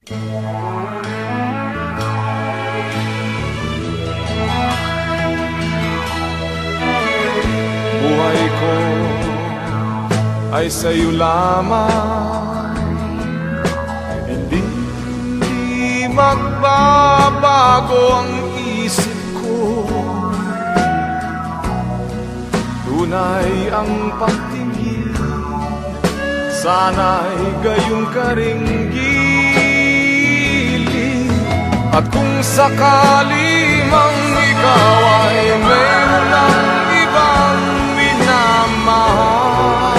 Buhay ko ay sa'yo lamang, hindi magbabago ang isip ko. Tunay ang pagtingin, sana'y gayong karinggili. At kung sakali mang ikaw ay mayroon ng ibang minamahal,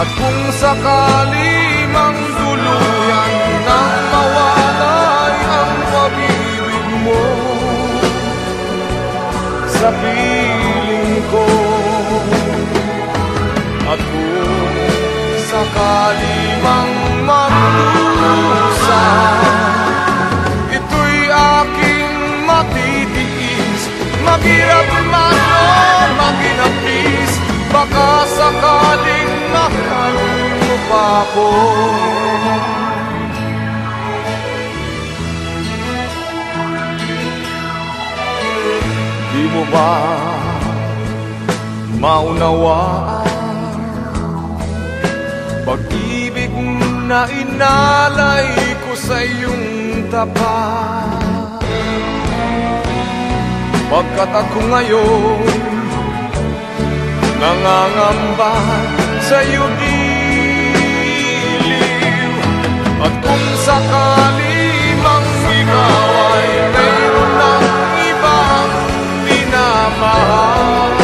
at kung sakali mang tuluyan nang mawalay ang pag-ibig mo sa piling ko, at kung sakali mang magdusa, ito'y aking matitiis, maghirap man o maginapis, baka sakaling mahal mo pa ako. Di mo ba maunawaan pag-ibig na inalay ko sa iyong tapat? Pagkat ako ngayon nangangamba sa iyong giliw, at kung sakali mang ikaw ay mayroon ng ibang minamahal,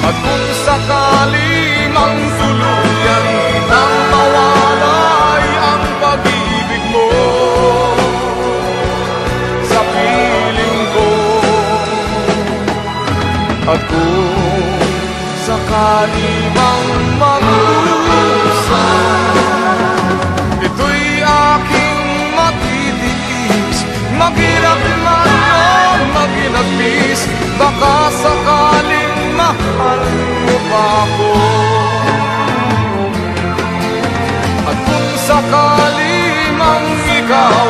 at kung sakali mang tuluyan nang mawalay ang pag-ibig mo sa piling ko, at kung sakali mang magdusa, ito'y aking matitiis, maghirap man o maginapis, baka sakaling mahal mo pa ako. At kung sakali mang ikaw